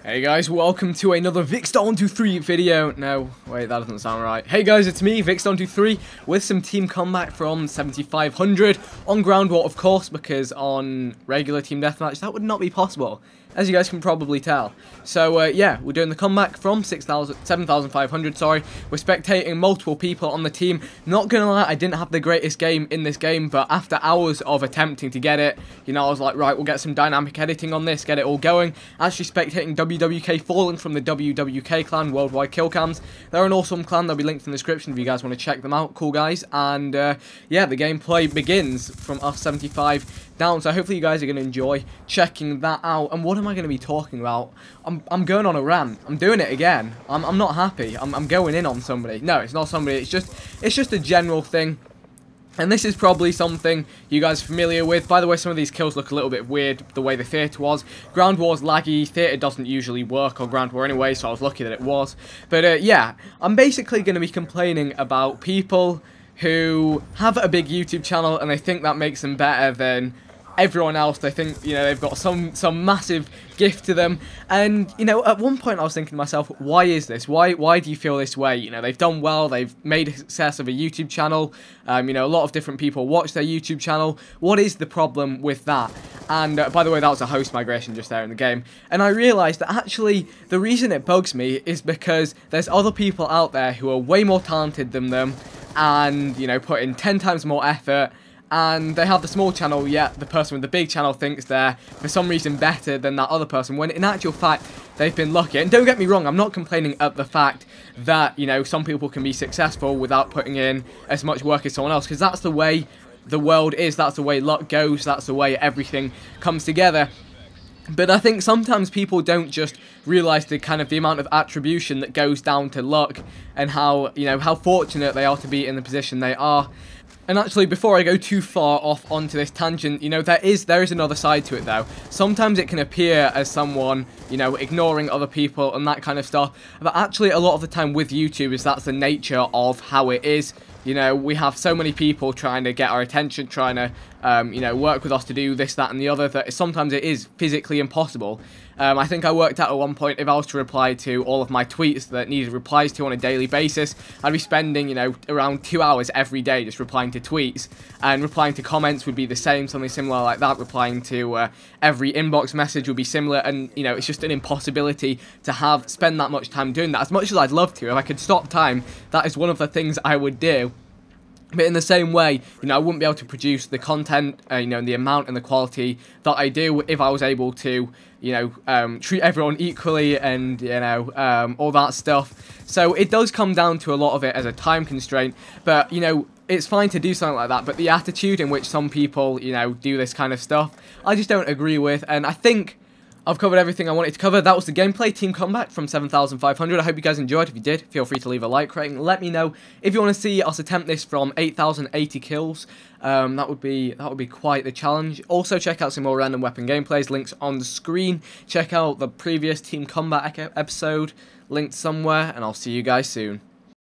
Hey guys, welcome to another Vikkstar123 video. No, wait, that doesn't sound right. Hey guys, it's me, Vikkstar123, with some team combat from 7500 on Ground War, of course, because on regular team deathmatch that would not be possible, as you guys can probably tell. So yeah, we're doing the comeback from 7500. Sorry, we're spectating multiple people on the team. Not gonna lie, I didn't have the greatest game in this game, but after hours of attempting to get it, you know, I was like, right, we'll get some dynamic editing on this, get it all going. Actually spectating WWK Fallen from the WWK clan, Worldwide Kill Cams. They're an awesome clan, they'll be linked in the description if you guys want to check them out. Cool guys. And yeah, the gameplay begins from us 75 down, so hopefully you guys are going to enjoy checking that out. And what am I going to be talking about? I'm going on a rant. I'm doing it again. I'm not happy. I'm going in on somebody. No, it's not somebody. It's just a general thing. And this is probably something you guys are familiar with. By the way, some of these kills look a little bit weird, the way the theatre was. Ground War's laggy. Theatre doesn't usually work on Ground War anyway, so I was lucky that it was. But yeah, I'm basically going to be complaining about people who have a big YouTube channel and they think that makes them better than everyone else. They think, you know, they've got some massive gift to them. And, you know, at one point I was thinking to myself, why is this? Why do you feel this way? You know, they've done well, they've made a success of a YouTube channel. You know, a lot of different people watch their YouTube channel. What is the problem with that? And by the way, that was a host migration just there in the game. And I realised that actually the reason it bugs me is because there's other people out there who are way more talented than them and, you know, put in 10 times more effort. And they have the small channel, yet the person with the big channel thinks they're, for some reason, better than that other person, when in actual fact, they've been lucky. And don't get me wrong, I'm not complaining at the fact that, you know, some people can be successful without putting in as much work as someone else, because that's the way the world is, that's the way luck goes, that's the way everything comes together. But I think sometimes people don't just realise the amount of attribution that goes down to luck and how, you know, how fortunate they are to be in the position they are. And actually, before I go too far off onto this tangent, you know, there is another side to it, though. Sometimes it can appear as someone, you know, ignoring other people and that kind of stuff. But actually, a lot of the time with YouTubers, that's the nature of how it is. You know, we have so many people trying to get our attention, trying to, you know, work with us to do this, that, and the other, that sometimes it is physically impossible. I think I worked out at one point, if I was to reply to all of my tweets that needed replies to on a daily basis, I'd be spending, you know, around 2 hours every day just replying to tweets. And replying to comments would be the same, something similar like that. Replying to every inbox message would be similar. And, you know, it's just an impossibility to spend that much time doing that. As much as I'd love to, if I could stop time, that is one of the things I would do. But in the same way, you know, I wouldn't be able to produce the content, you know, and the amount and the quality that I do if I was able to, you know, treat everyone equally and, you know, all that stuff. So it does come down to a lot of it as a time constraint. But, you know, it's fine to do something like that. But the attitude in which some people, you know, do this kind of stuff, I just don't agree with. And I think I've covered everything I wanted to cover. That was the gameplay team comeback from 7500. I hope you guys enjoyed. If you did, feel free to leave a like rating. Let me know if you want to see us attempt this from 8080 kills. That would be quite the challenge. Also, check out some more random weapon gameplays. Links on the screen. Check out the previous team combat episode, linked somewhere, and I'll see you guys soon.